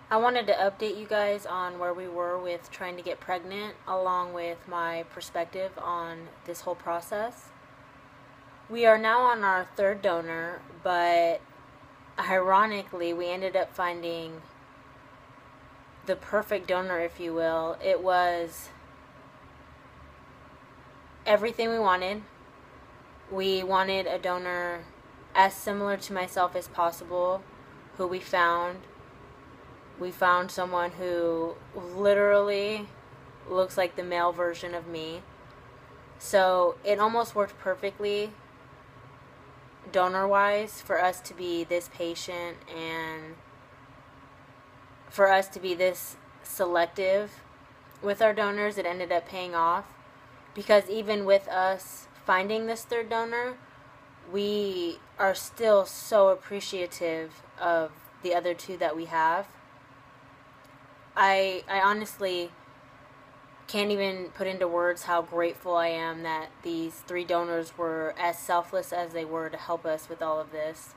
I wanted to update you guys on where we were with trying to get pregnant, along with my perspective on this whole process. We are now on our third donor, but ironically, we ended up finding the perfect donor, if you will. It was everything we wanted. We wanted a donor as similar to myself as possible, who we found. We found someone who literally looks like the male version of me. So it almost worked perfectly donor wise for us to be this patient and for us to be this selective with our donors. It ended up paying off because even with us finding this third donor, we are still so appreciative of the other two that we have. I honestly can't even put into words how grateful I am that these three donors were as selfless as they were to help us with all of this.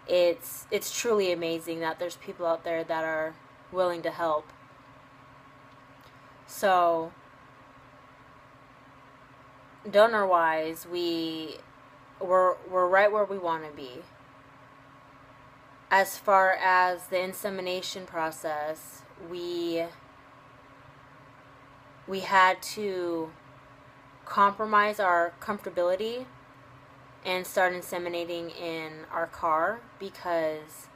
It's truly amazing that there's people out there that are willing to help. So, donor wise, we're right where we want to be. As far as the insemination process, we had to compromise our comfortability and start inseminating in our car because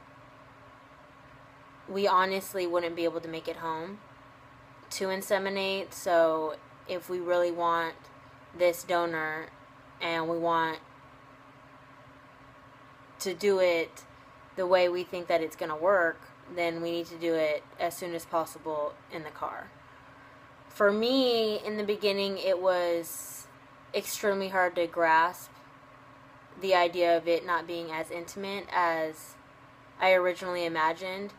we honestly wouldn't be able to make it home to inseminate. So if we really want this donor and we want to do it the way we think that it's going to work, then we need to do it as soon as possible in the car. For me, in the beginning, it was extremely hard to grasp the idea of it not being as intimate as I originally imagined.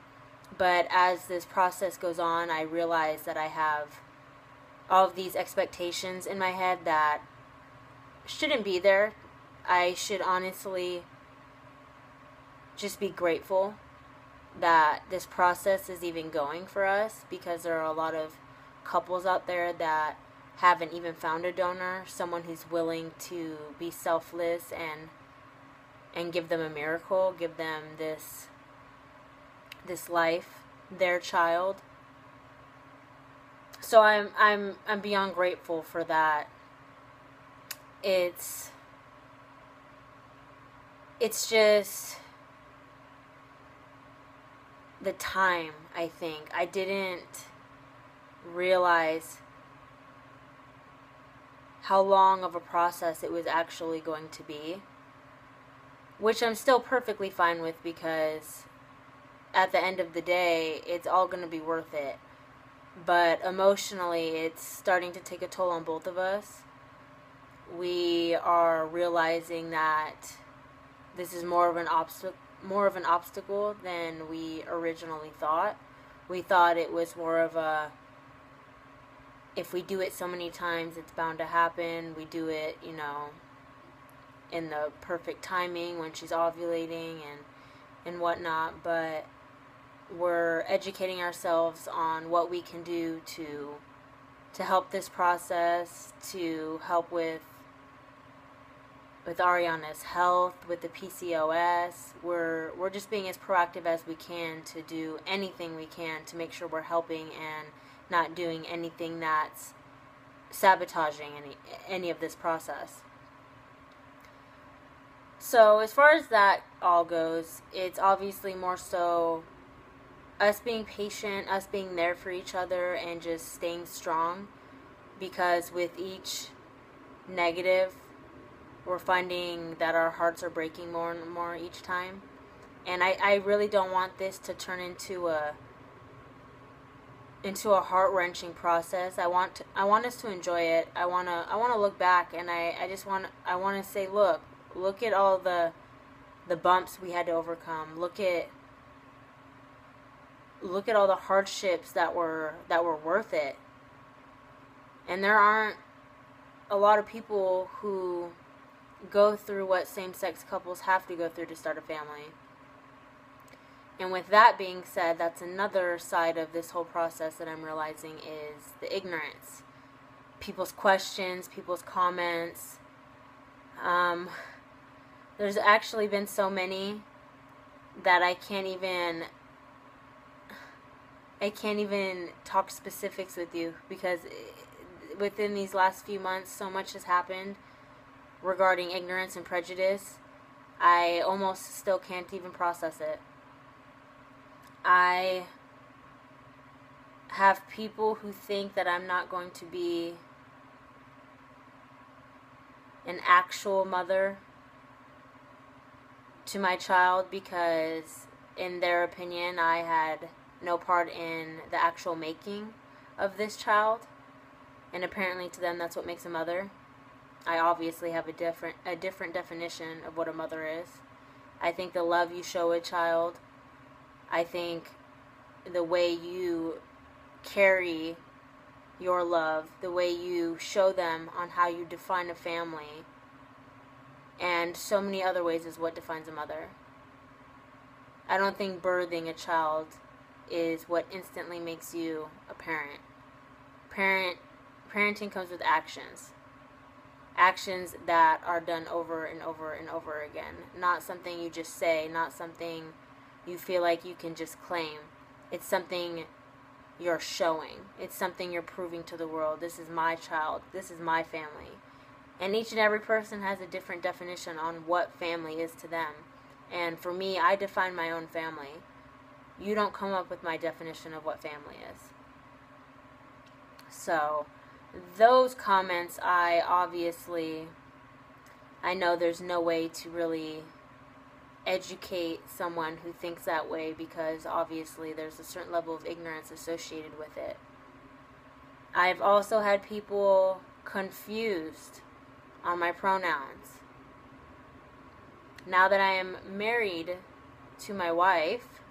But as this process goes on, I realize that I have all of these expectations in my head that shouldn't be there. I should honestly just be grateful that this process is even going for us, because there are a lot of couples out there that haven't even found a donor, someone who's willing to be selfless and give them a miracle, give them this life, their child. So I'm beyond grateful for that. It's just the time, I think. I didn't realize how long of a process it was actually going to be, which I'm still perfectly fine with, because at the end of the day, it's all going to be worth it. But emotionally, it's starting to take a toll on both of us. We are realizing that this is more of an obstacle than we originally thought. We thought it was more of a, if we do it so many times, it's bound to happen. We do it, in the perfect timing when she's ovulating and whatnot. But we're educating ourselves on what we can do to help this process, to help with Ariana's health, with the PCOS. We're just being as proactive as we can to do anything we can to make sure we're helping and not doing anything that's sabotaging any of this process. So as far as that all goes, it's obviously more so us being patient, us being there for each other, and just staying strong, because with each negative, we're finding that our hearts are breaking more and more each time. And I really don't want this to turn into a heart-wrenching process. I want us to enjoy it. I want to look back, and I want to say, look at all the bumps we had to overcome. Look at all the hardships that were worth it. And there aren't a lot of people who go through what same-sex couples have to go through to start a family. And with that being said, that's another side of this whole process that I'm realizing is the ignorance. People's questions, people's comments. There's actually been so many that I can't even talk specifics with you, because within these last few months so much has happened regarding ignorance and prejudice. I almost still can't even process it. I have people who think that I'm not going to be an actual mother to my child because, in their opinion, I had no part in the actual making of this child. And apparently to them that's what makes a mother. I obviously have a different definition of what a mother is. I think the love you show a child, I think the way you carry your love, the way you show them on how you define a family, and so many other ways is what defines a mother. I don't think birthing a child is what instantly makes you a parent. Parenting comes with actions. Actions that are done over and over and over again. Not something you just say, not something you feel like you can just claim. It's something you're showing. It's something you're proving to the world. This is my child. This is my family. And each and every person has a different definition on what family is to them. And for me, I define my own family. You don't come up with my definition of what family is. So, those comments, I know there's no way to really educate someone who thinks that way, because obviously there's a certain level of ignorance associated with it. I've also had people confused on my pronouns. Now that I am married to my wife,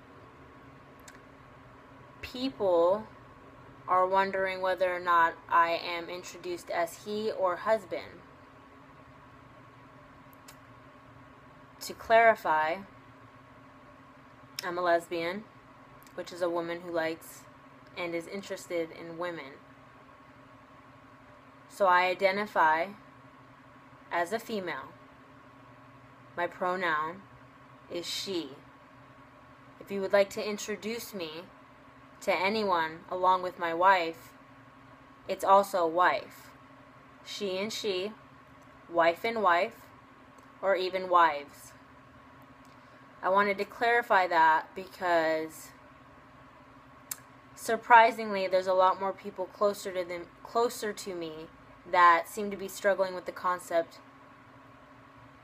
people are wondering whether or not I am introduced as he or husband. To clarify, I'm a lesbian, which is a woman who likes and is interested in women. So I identify as a female. My pronoun is she. If you would like to introduce me to anyone along with my wife, it's also wife. She and she, wife and wife, or even wives. I wanted to clarify that because surprisingly there's a lot more people closer to me that seem to be struggling with the concept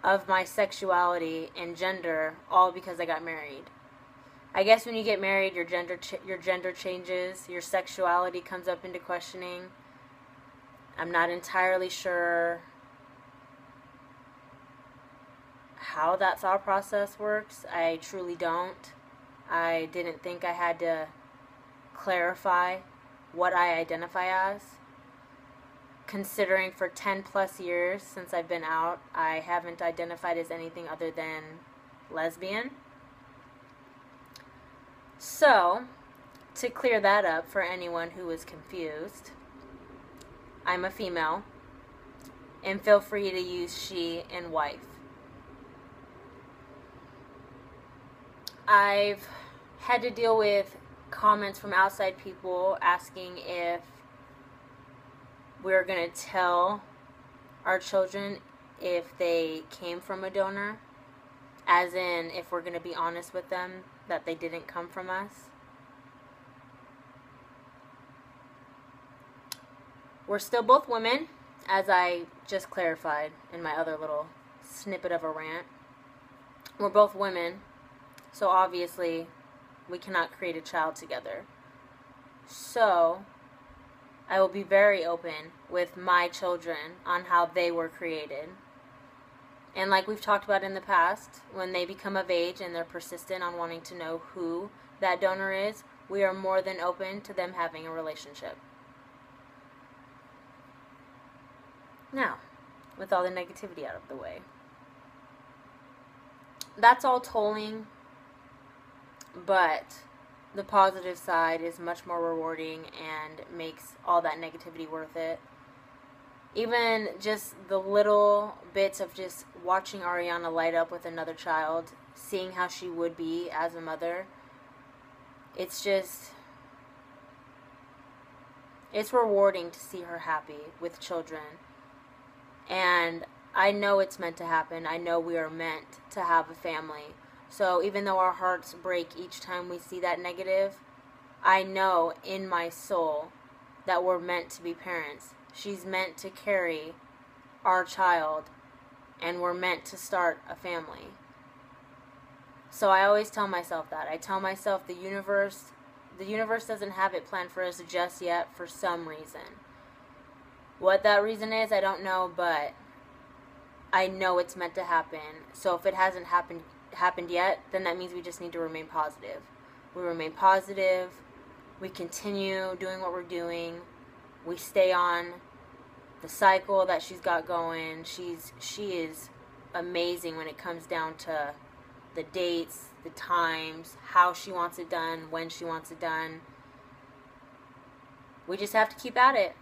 of my sexuality and gender, all because I got married. I guess when you get married, your gender changes, your sexuality comes up into questioning. I'm not entirely sure how that thought process works. I truly don't. I didn't think I had to clarify what I identify as. Considering for 10 plus years since I've been out, I haven't identified as anything other than lesbian. So, to clear that up for anyone who is confused, I'm a female, and feel free to use she and wife. I've had to deal with comments from outside people asking if we're going to tell our children if they came from a donor, as in if we're going to be honest with them that they didn't come from us. We're still both women, as I just clarified in my other little snippet of a rant. We're both women, so obviously we cannot create a child together. So I will be very open with my children on how they were created. And like we've talked about in the past, when they become of age and they're persistent on wanting to know who that donor is, we are more than open to them having a relationship. Now, with all the negativity out of the way, that's all tolling But the positive side is much more rewarding and makes all that negativity worth it. Even just the little bits of just watching Ariana light up with another child, seeing how she would be as a mother, it's rewarding to see her happy with children. And I know it's meant to happen. I know we are meant to have a family. So even though our hearts break each time we see that negative, I know in my soul that we're meant to be parents. She's meant to carry our child, and we're meant to start a family. So I always tell myself that. I tell myself the universe doesn't have it planned for us just yet for some reason. What that reason is, I don't know, but I know it's meant to happen. So if it hasn't happened yet, then that means we just need to remain positive. We remain positive. We continue doing what we're doing. We stay on the cycle that she's got going. She is amazing when it comes down to the dates, the times, how she wants it done, when she wants it done. We just have to keep at it.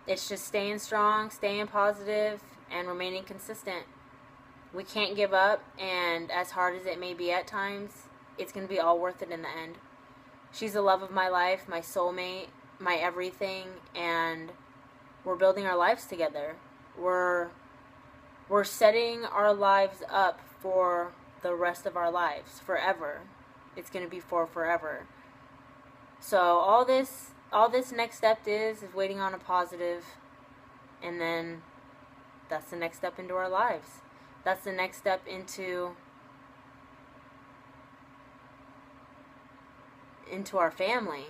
It's just staying strong, staying positive, and remaining consistent. We can't give up, and as hard as it may be at times, it's going to be all worth it in the end. She's the love of my life, my soulmate, my everything, and we're building our lives together. We're setting our lives up for the rest of our lives, forever. It's going to be for forever. So all this next step is waiting on a positive, and then that's the next step into our lives. That's the next step into our family.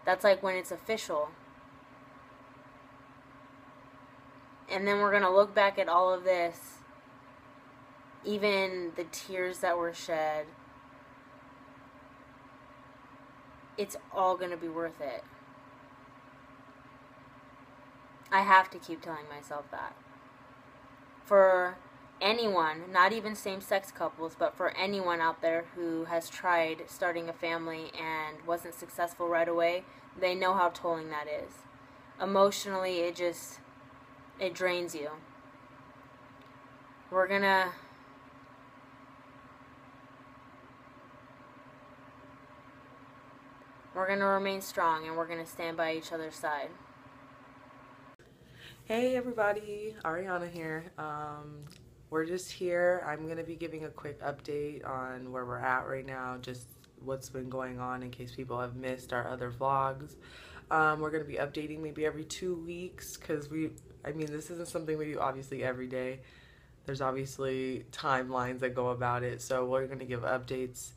That's like when it's official. And then we're going to look back at all of this, even the tears that were shed. It's all going to be worth it. I have to keep telling myself that. For anyone, not even same-sex couples, but for anyone out there who has tried starting a family and wasn't successful right away, they know how tolling that is. Emotionally, it drains you. We're gonna remain strong, and we're gonna stand by each other's side. Hey everybody, Ariana here. We're just here. I'm going to be giving a quick update on where we're at right now, just what's been going on in case people have missed our other vlogs. We're going to be updating maybe every 2 weeks because this isn't something we do obviously every day. There's obviously timelines that go about it, so we're going to give updates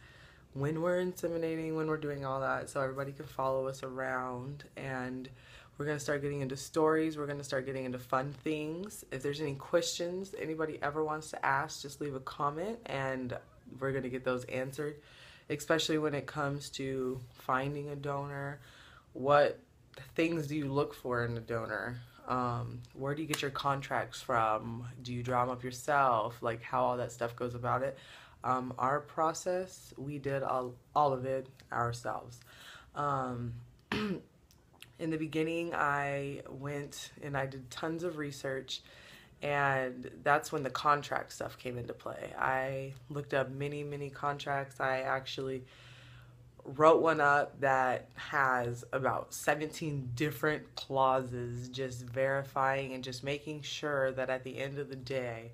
when we're inseminating, when we're doing all that, so everybody can follow us around. And we're going to start getting into stories. We're going to start getting into fun things. If there's any questions anybody ever wants to ask, just leave a comment and we're going to get those answered, especially when it comes to finding a donor. What things do you look for in a donor? Where do you get your contracts from? Do you draw them up yourself? Like how all that stuff goes about it. Our process, we did all of it ourselves. In the beginning, I went and I did tons of research, and that's when the contract stuff came into play. I looked up many contracts. I actually wrote one up that has about 17 different clauses, just verifying and just making sure that at the end of the day,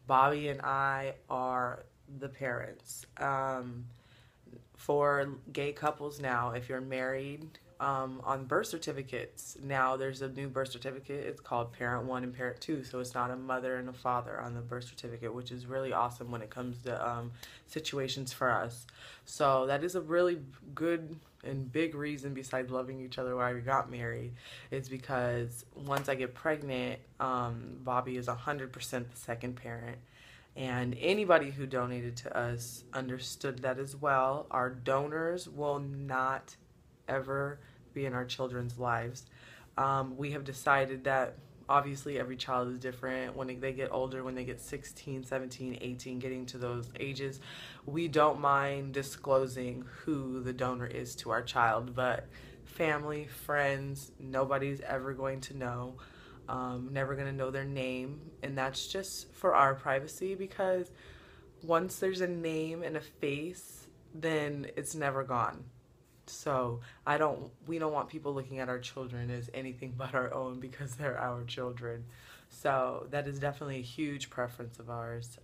Bobby and I are the parents. For gay couples now, if you're married, on birth certificates, now there's a new birth certificate. It's called Parent 1 and Parent 2, so it's not a mother and a father on the birth certificate, which is really awesome when it comes to situations for us. So that is a really good and big reason, besides loving each other, why we got married. It's because once I get pregnant, Bobby is 100% the second parent. And anybody who donated to us understood that as well. Our donors will not ever be in our children's lives. We have decided that Obviously, every child is different. When they get older, when they get 16, 17, 18, getting to those ages, we don't mind disclosing who the donor is to our child, but family, friends, nobody's ever going to know. Never going to know their name, and that's just for our privacy, because once there's a name and a face, then it's never gone. So we don't want people looking at our children as anything but our own, because they're our children. So that is definitely a huge preference of ours.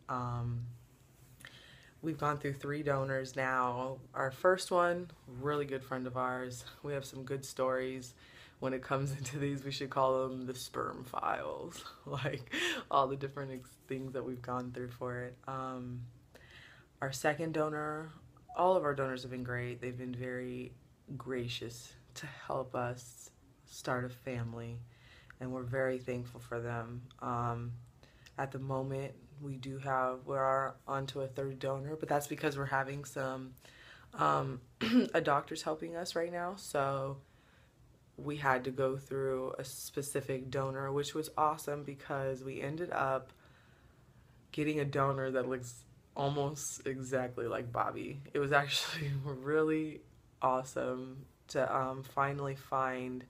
We've gone through 3 donors now. Our first one, really good friend of ours. We have some good stories. When it comes into these, we should call them the sperm files, like all the different things that we've gone through for it. Our second donor, all of our donors have been great. They've been very gracious to help us start a family, and we're very thankful for them. At the moment, we're on to a 3rd donor, but that's because we're having some, a doctor's helping us right now, so we had to go through a specific donor, which was awesome because we ended up getting a donor that looks almost exactly like Bobby. It was actually really awesome to finally find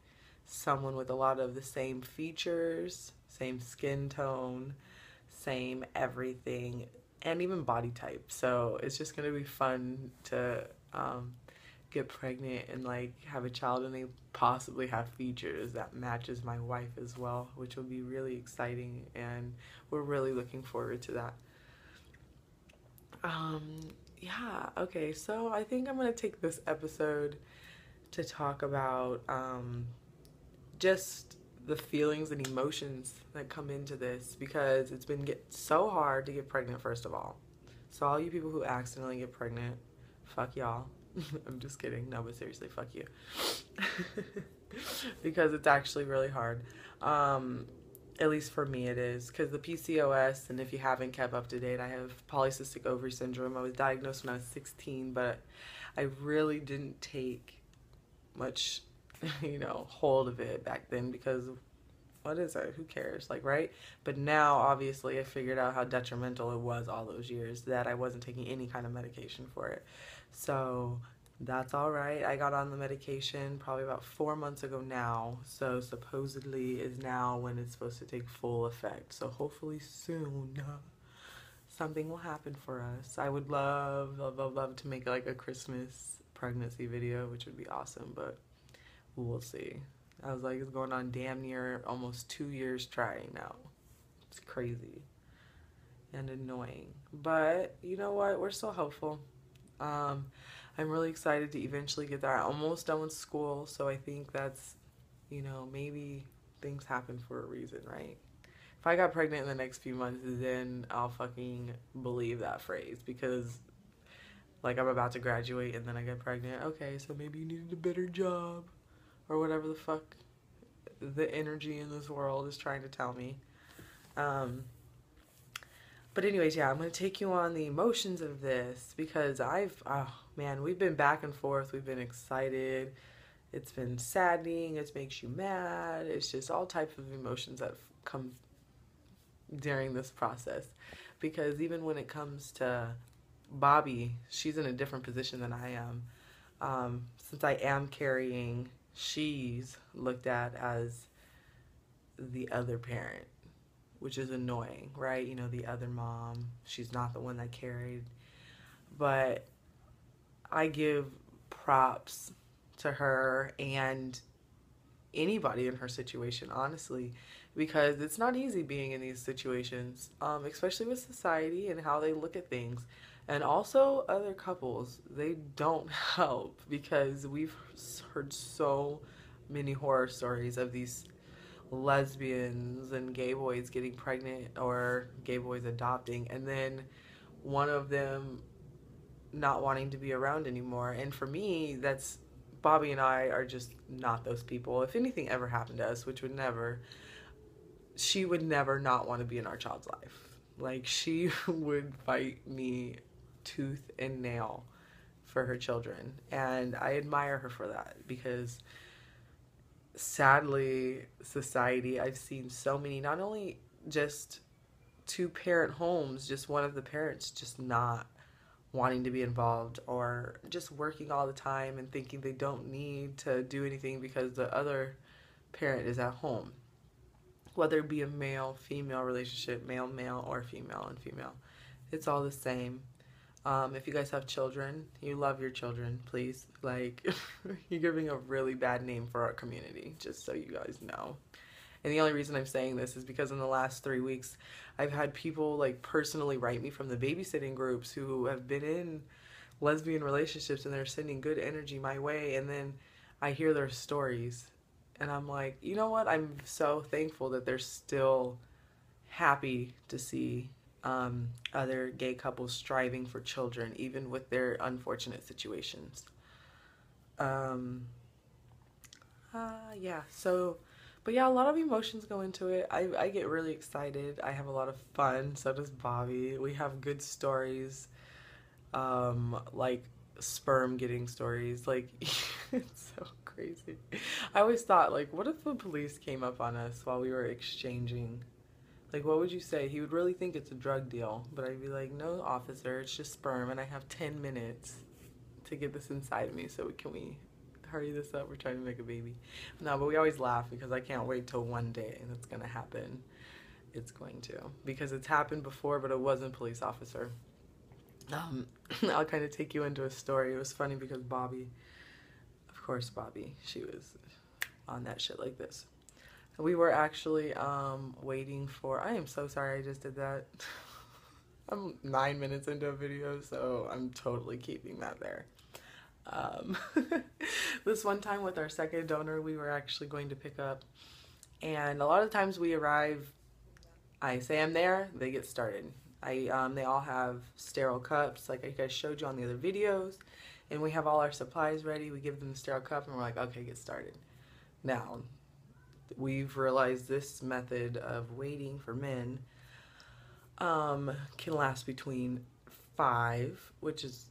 someone with a lot of the same features, same skin tone, same everything, and even body type. So it's just going to be fun to get pregnant and like have a child, and they possibly have features that matches my wife as well, which will be really exciting, and we're really looking forward to that. Yeah, okay, so I think I'm gonna take this episode to talk about just the feelings and emotions that come into this, because it's been so hard to get pregnant, first of all. So all you people who accidentally get pregnant, fuck y'all. I'm just kidding. No, but seriously, fuck you. Because it's actually really hard. At least for me it is. Because the PCOS, and if you haven't kept up to date, I have polycystic ovary syndrome. I was diagnosed when I was 16, but I really didn't take much, hold of it back then, because what is it? Who cares? Like, right? But now, obviously, I figured out how detrimental it was all those years, that I wasn't taking any kind of medication for it. So that's all right. I got on the medication probably about 4 months ago now. So supposedly is now when it's supposed to take full effect. So hopefully soon something will happen for us. I would love, love, love, love to make like a Christmas pregnancy video, which would be awesome, but we'll see. I was like, it's going on damn near almost 2 years trying now. It's crazy and annoying. But you know what? We're still hopeful. I'm really excited to eventually get there. I'm almost done with school, so I think that's, maybe things happen for a reason, right? If I got pregnant in the next few months, then I'll fucking believe that phrase, because like I'm about to graduate and then I get pregnant. Okay, so maybe you needed a better job, or whatever the fuck the energy in this world is trying to tell me. But anyways, yeah, I'm going to take you on the emotions of this, because we've been back and forth. We've been excited. It's been saddening. It makes you mad. It's just all types of emotions that come during this process. Because even when it comes to Bobby, she's in a different position than I am. Since I am carrying, she's looked at as the other parent, which is annoying, right? The other mom, she's not the one that carried. But I give props to her and anybody in her situation, honestly, because it's not easy being in these situations, especially with society and how they look at things. And also other couples, they don't help, because we've heard so many horror stories of these lesbians and gay boys getting pregnant, or gay boys adopting, and then one of them not wanting to be around anymore. And for me, that's Bobby and I are just not those people. If anything ever happened to us, which would never, she would never not want to be in our child's life. Like, she would fight me tooth and nail for her children, and I admire her for that, because sadly, society, I've seen so many, not only just two-parent homes, just one of the parents just not wanting to be involved, or just working all the time and thinking they don't need to do anything because the other parent is at home. Whether it be a male female relationship, male male, or female and female, it's all the same. If you guys have children, you love your children, please. Like, you're giving a really bad name for our community, just so you guys know. And the only reason I'm saying this is because in the last 3 weeks, I've had people like personally write me from the babysitting groups who have been in lesbian relationships, and they're sending good energy my way. And then I hear their stories, and I'm like, you know what? I'm so thankful that they're still happy to see other gay couples striving for children, even with their unfortunate situations. Yeah, so, but yeah, a lot of emotions go into it. I get really excited. I have a lot of fun. So does Bobby. We have good stories, like sperm getting stories. Like, it's so crazy. I always thought, like, what if the police came up on us while we were exchanging? Like, what would you say? He would really think it's a drug deal, but I'd be like, no, officer, it's just sperm, and I have 10 minutes to get this inside of me, so can we hurry this up? We're trying to make a baby. No, but we always laugh because I can't wait till one day and it's going to happen. It's going to. Because it's happened before, but it wasn't a police officer. I'll kind of take you into a story. It was funny because Bobby, of course Bobby, she was on that shit like this. We were actually waiting for, I am so sorry I just did that. I'm 9 minutes into a video, so I'm totally keeping that there. This one time with our second donor, we were actually going to pick up, and a lot of times we arrive, I say I'm there, they get started. They all have sterile cups, like I guys showed you on the other videos, and we have all our supplies ready. We give them the sterile cup, and we're like, okay, get started. Now, we've realized this method of waiting for men can last between 5, which is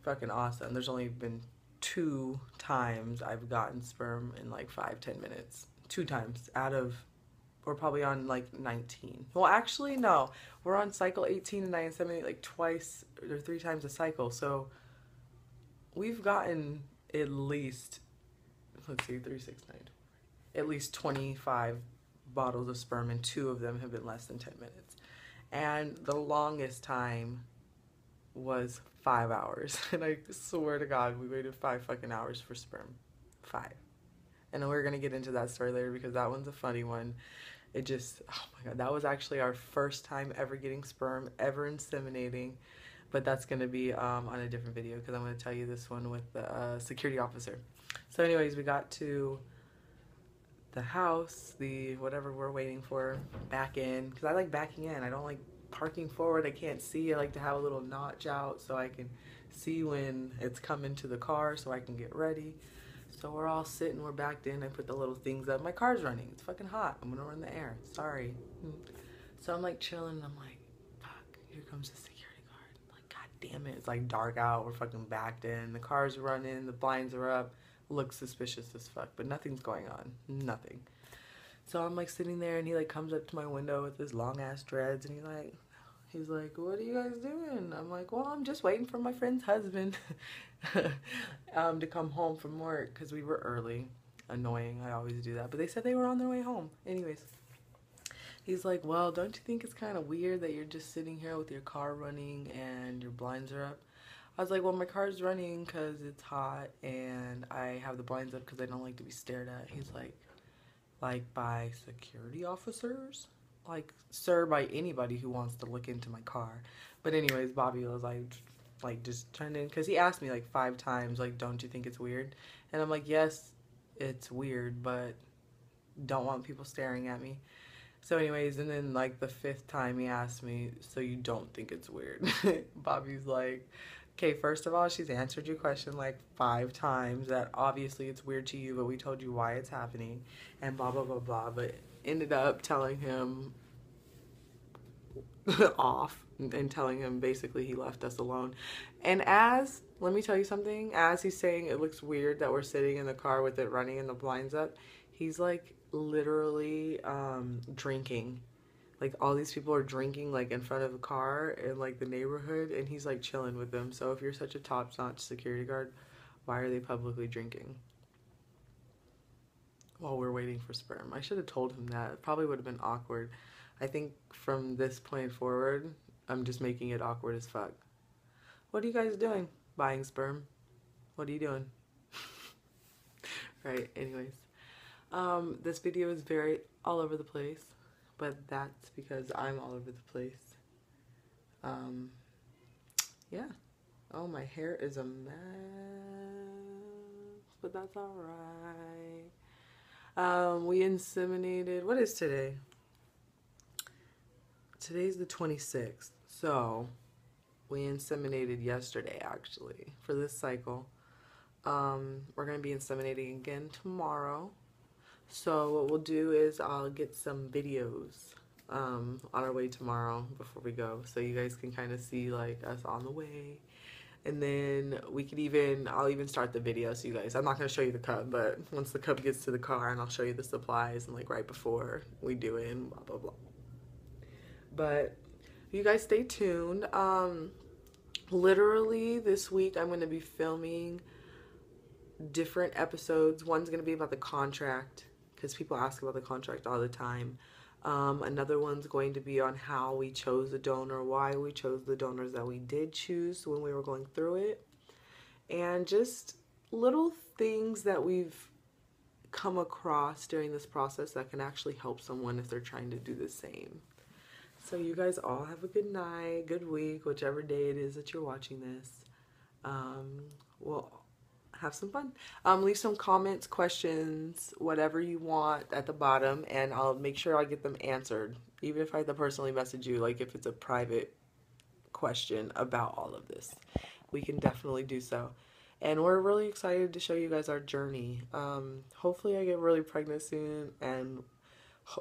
fucking awesome. There's only been 2 times I've gotten sperm in like 5-10 minutes. 2 times out of, we're probably on like 19. Well, actually, no. We're on cycle 18 and 9-7, like twice or 3 times a cycle. So we've gotten at least, let's see, 3, 6, 9, at least 25 bottles of sperm, and 2 of them have been less than 10 minutes. And the longest time was 5 hours. And I swear to God, we waited 5 fucking hours for sperm. 5. And we're going to get into that story later because that one's a funny one. It just, oh my God, that was actually our first time ever getting sperm, ever inseminating. But that's going to be on a different video because I'm going to tell you this one with the security officer. So anyways, we got to the house, the whatever we're waiting for, back in, because I like backing in. I don't like parking forward. I can't see. I like to have a little notch out so I can see when it's coming to the car so I can get ready. So we're all sitting, we're backed in. I put the little things up. My car's running. It's fucking hot. I'm gonna run the air. Sorry. So I'm like chilling, and I'm like, fuck, here comes the security guard. I'm like, God damn it. It's like dark out. We're fucking backed in. The car's running. The blinds are up. Looks suspicious as fuck, but nothing's going on. Nothing. So I'm like sitting there, and he like comes up to my window with his long ass dreads, and he's like, what are you guys doing? I'm like, well, I'm just waiting for my friend's husband to come home from work because we were early. Annoying, I always do that. But they said they were on their way home. Anyways, he's like, well, don't you think it's kind of weird that you're just sitting here with your car running and your blinds are up? I was like, well, my car's running because it's hot and I have the blinds up because I don't like to be stared at. He's like by security officers? Like, sir, by anybody who wants to look into my car. But anyways, Bobby was like just trying to, because he asked me like 5 times, like, don't you think it's weird? And I'm like, yes, it's weird, but don't want people staring at me. So anyways, and then like the 5th time he asked me, so you don't think it's weird? Bobby's like, okay, first of all, she's answered your question like 5 times that obviously it's weird to you, but we told you why it's happening and blah, blah, blah, blah. But ended up telling him off and telling him basically he left us alone. And let me tell you something, as he's saying it looks weird that we're sitting in the car with it running and the blinds up, He's like literally drinking. Like all these people are drinking like in front of a car in like the neighborhood, and he's like chilling with them. So if you're such a top-notch security guard, why are they publicly drinking while we're waiting for sperm? I should have told him that. It probably would have been awkward. I think from this point forward, I'm just making it awkward as fuck. What are you guys doing? Buying sperm? What are you doing? Right, anyways. This video is very all over the place, but that's because I'm all over the place. Yeah. Oh, my hair is a mess, but that's alright. We inseminated, what is today? Today's the 26th, so we inseminated yesterday actually for this cycle. We're going to be inseminating again tomorrow. So what we'll do is I'll get some videos on our way tomorrow before we go, so you guys can kind of see like us on the way. And then we could I'll even start the video so you guys, I'm not going to show you the cup, but once the cup gets to the car, and I'll show you the supplies and like right before we do it and blah blah blah. But you guys stay tuned. Literally this week I'm going to be filming different episodes. One's going to be about the contract, because people ask about the contract all the time. Another one's going to be on how we chose the donor, why we chose the donors that we did choose when we were going through it, and just little things that we've come across during this process that can actually help someone if they're trying to do the same. So you guys all have a good night, good week, whichever day it is that you're watching this. Well, have some fun. Leave some comments, questions, whatever you want at the bottom, and I'll make sure I get them answered. Even if I have to personally message you, like if it's a private question about all of this, we can definitely do so. And we're really excited to show you guys our journey. Hopefully I get really pregnant soon, and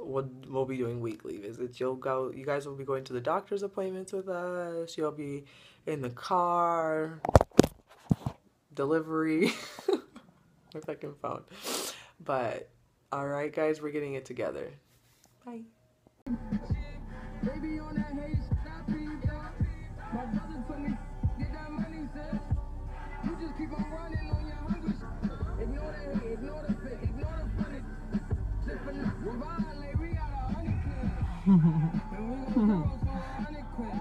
we'll be doing weekly visits. You guys will be going to the doctor's appointments with us. You'll be in the car, delivery, my fucking phone. But alright guys, we're getting it together. Bye. Baby on that haze, stop me, my brother told me, get that money, sis. You just keep on running on your hungry. Ignore that hate, ignore the fit, ignore the funny. We're violent, we got 100 kids. And we gonna go for 100 quid.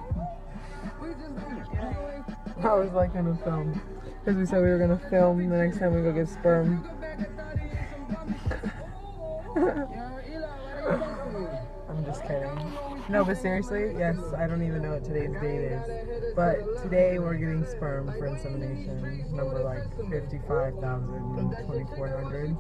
We just don't. I was like in a film. Because we said we were going to film the next time we go get sperm. I'm just kidding. No, but seriously, yes, I don't even know what today's date is. But today we're getting sperm for insemination. Number like 55,000, 2,400.